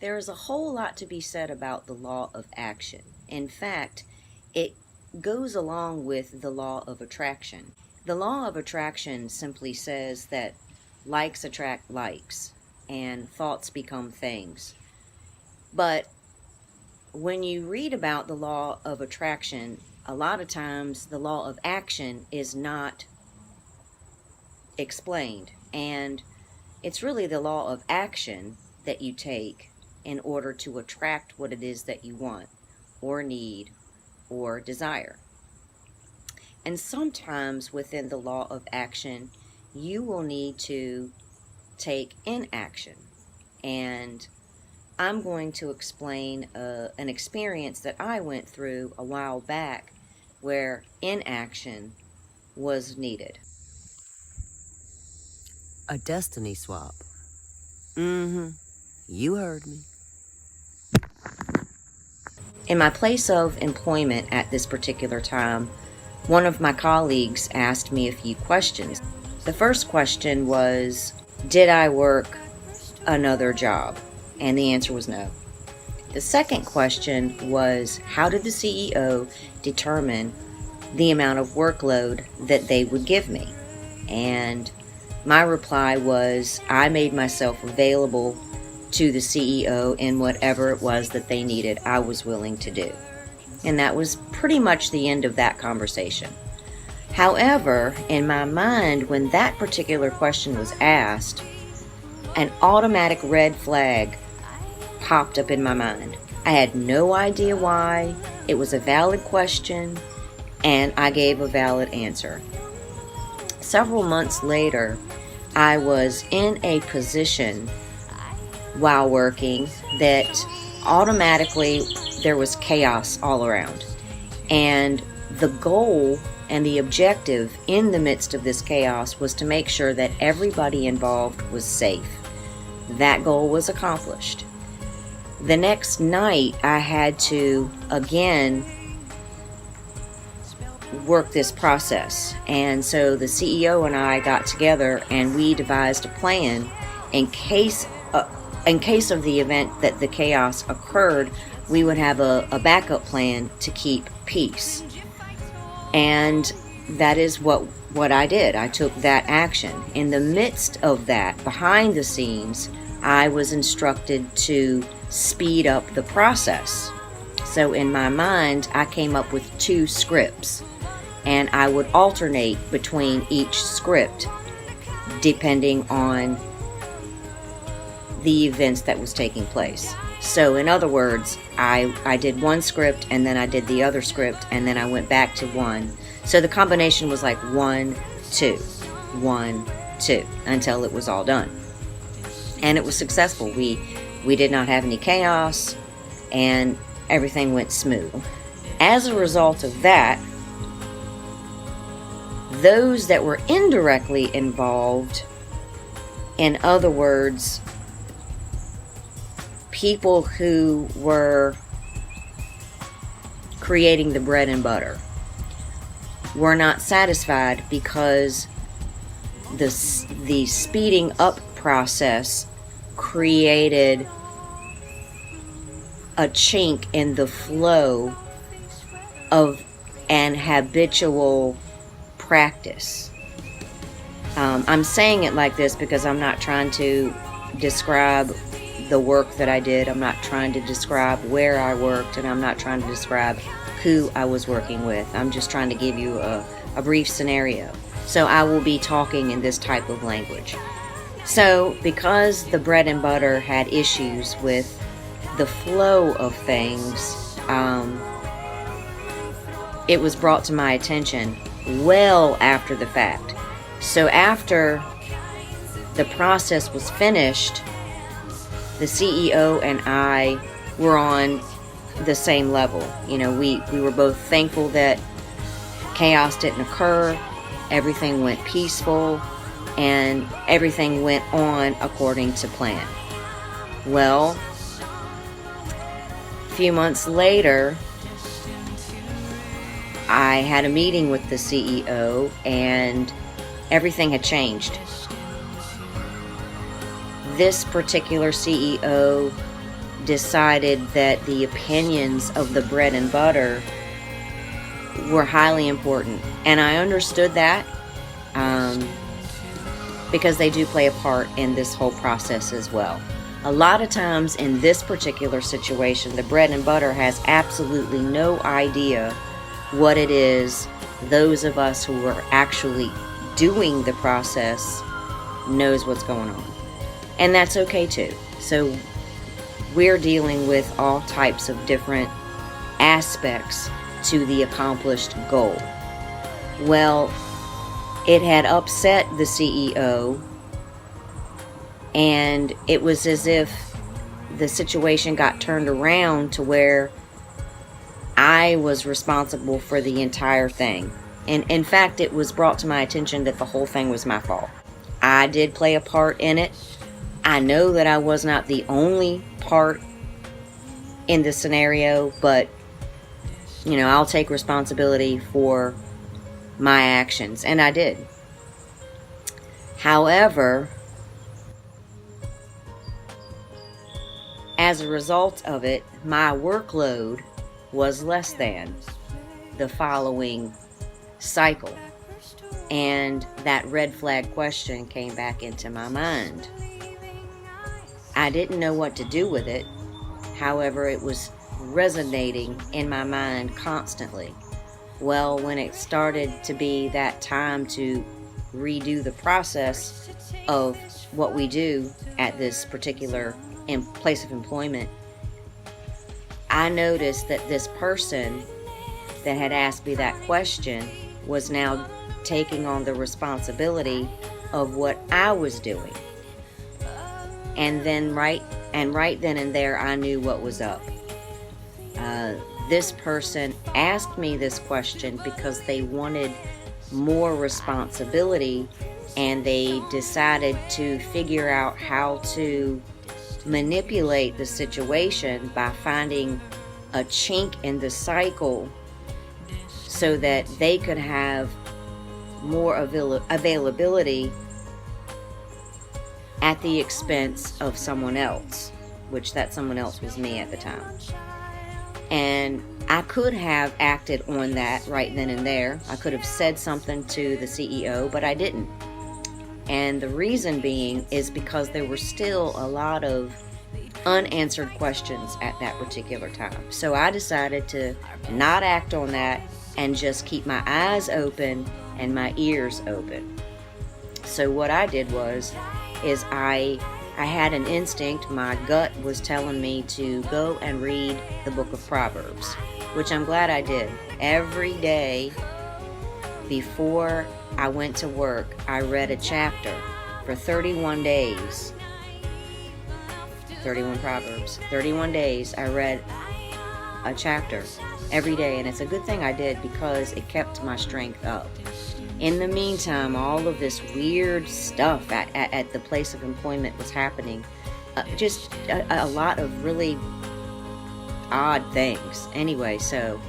There is a whole lot to be said about the law of action. In fact, it goes along with the law of attraction. The law of attraction simply says that likes attract likes and thoughts become things. But when you read about the law of attraction, a lot of times the law of action is not explained. And it's really the law of action that you take in order to attract what it is that you want or need or desire. And sometimes within the law of action, you will need to take inaction. And I'm going to explain an experience that I went through a while back where inaction was needed. A destiny swap. You heard me. In my place of employment at this particular time, one of my colleagues asked me a few questions. The first question was, did I work another job? And the answer was no. The second question was, how did the CEO determine the amount of workload that they would give me? And my reply was, I made myself available to the CEO in whatever it was that they needed, I was willing to do. And that was pretty much the end of that conversation. However, in my mind, when that particular question was asked, an automatic red flag popped up in my mind. I had no idea why. It was a valid question, and I gave a valid answer. Several months later, I was in a position while working that automatically there was chaos all around. And the goal and the objective in the midst of this chaos was to make sure that everybody involved was safe. That goal was accomplished. The next night, I had to again work this process. And so the CEO and I got together and we devised a plan in case of the event that the chaos occurred, we would have a backup plan to keep peace. And that is what I did. I took that action. In the midst of that, behind the scenes, I was instructed to speed up the process. So in my mind, I came up with 2 scripts, and I would alternate between each script depending on the events that was taking place. So in other words, I did one script and then I did the other script and then I went back to one. So the combination was like 1, 2, 1, 2 until it was all done. And it was successful. We did not have any chaos and everything went smooth. As a result of that, those that were indirectly involved, in other words, people who were creating the bread and butter, were not satisfied because the speeding up process created a chink in the flow of an habitual practice. I'm saying it like this because I'm not trying to describe the work that I did. I'm not trying to describe where I worked, and I'm not trying to describe who I was working with. I'm just trying to give you a brief scenario. So I will be talking in this type of language. So because the bread and butter had issues with the flow of things, it was brought to my attention well after the fact. So after the process was finished, the CEO and I were on the same level. You know, we were both thankful that chaos didn't occur, everything went peaceful, and everything went on according to plan. Well, a few months later, I had a meeting with the CEO and everything had changed. This particular CEO decided that the opinions of the bread and butter were highly important. And I understood that because they do play a part in this whole process as well. A lot of times in this particular situation, the bread and butter has absolutely no idea what it is those of us who are actually doing the process knows what's going on. And that's okay too. So we're dealing with all types of different aspects to the accomplished goal. Well, it had upset the CEO, and it was as if the situation got turned around to where I was responsible for the entire thing. And in fact, it was brought to my attention that the whole thing was my fault. I did play a part in it. I know that I was not the only part in the scenario, but I'll take responsibility for my actions, and I did. However, as a result of it, my workload was less than the following cycle, and that red flag question came back into my mind. I didn't know what to do with it. However, it was resonating in my mind constantly. Well, when it started to be that time to redo the process of what we do at this particular place of employment, I noticed that this person that had asked me that question was now taking on the responsibility of what I was doing. And then right then and there, I knew what was up. This person asked me this question because they wanted more responsibility, and they decided to figure out how to manipulate the situation by finding a chink in the cycle so that they could have more availability at the expense of someone else, which that someone else was me at the time. And I could have acted on that right then and there. I could have said something to the CEO, but I didn't. And the reason being is because there were still a lot of unanswered questions at that particular time. So I decided to not act on that and just keep my eyes open and my ears open. So what I did is I had an instinct. My gut was telling me to go and read the book of Proverbs, which I'm glad I did. Every day before I went to work, I read a chapter for 31 days. 31 Proverbs. 31 days I read a chapter every day, and it's a good thing I did because it kept my strength up. In the meantime, all of this weird stuff at the place of employment was happening. Just a lot of really odd things. Anyway, so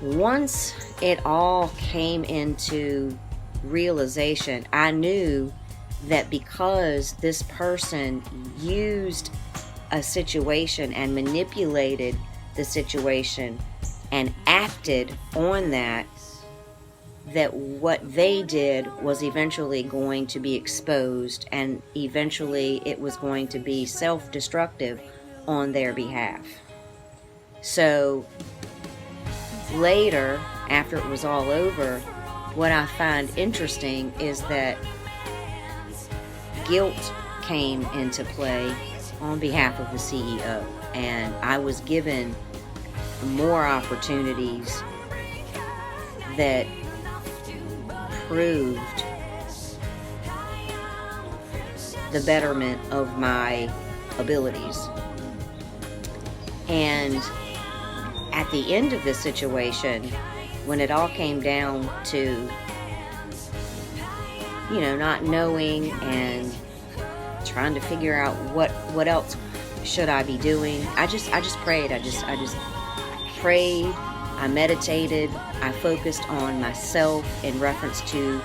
once it all came into realization, I knew that because this person used a situation and manipulated the situation and acted on that what they did was eventually going to be exposed, and eventually it was going to be self-destructive on their behalf. So later, after it was all over, what I find interesting is that guilt came into play on behalf of the CEO, and I was given more opportunities that proved the betterment of my abilities. And at the end of this situation, when it all came down to, not knowing and trying to figure out what else should I be doing, I just prayed. I just prayed. I meditated. I focused on myself in reference to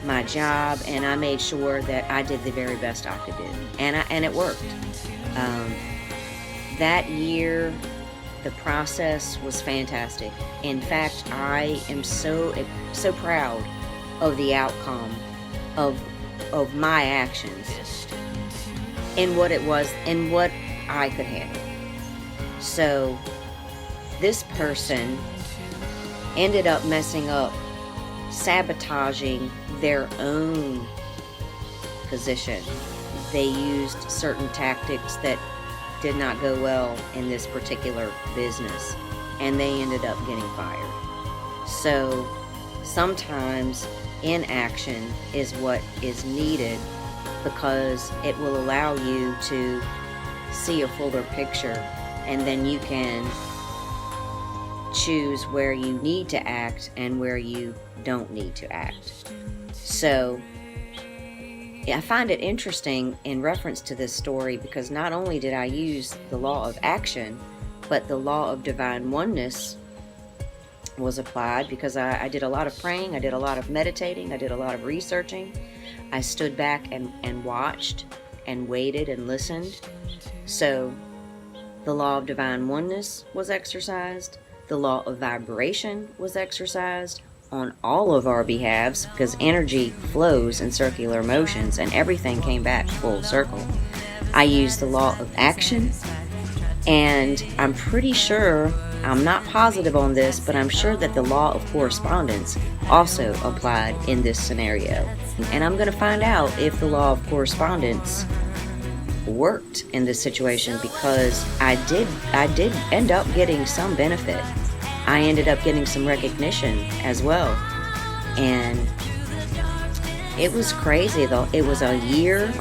my job, and I made sure that I did the very best I could do, and it worked. that year, the process was fantastic. In fact, I am so proud of the outcome of my actions and what it was and what I could handle. So this person ended up messing up, sabotaging their own position. They used certain tactics that did not go well in this particular business, and they ended up getting fired. So sometimes inaction is what is needed, because it will allow you to see a fuller picture, and then you can choose where you need to act and where you don't need to act. So I find it interesting in reference to this story, because not only did I use the law of action, but the law of divine oneness was applied, because I did a lot of praying, I did a lot of meditating, I did a lot of researching. I stood back and watched and waited and listened. So the law of divine oneness was exercised. The law of vibration was exercised on all of our behalves, because energy flows in circular motions, and everything came back full circle. I used the law of action, and I'm pretty sure, I'm not positive on this, but I'm sure that the law of correspondence also applied in this scenario. And I'm going to find out if the law of correspondence worked in this situation, because I did end up getting some benefit. I ended up getting some recognition as well. And it was crazy though. It was a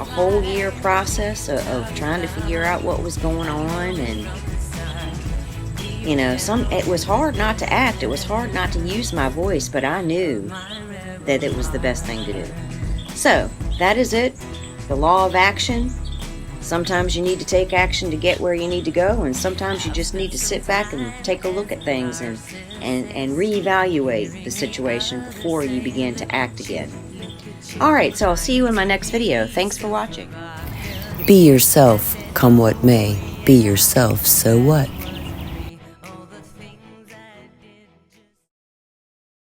whole year process of trying to figure out what was going on. And you know, it was hard not to act. It was hard not to use my voice, but I knew that it was the best thing to do. So that is it. The law of action. Sometimes you need to take action to get where you need to go, and sometimes you just need to sit back and take a look at things and reevaluate the situation before you begin to act again. Alright, so I'll see you in my next video. Thanks for watching. Be yourself, come what may. Be yourself, so what?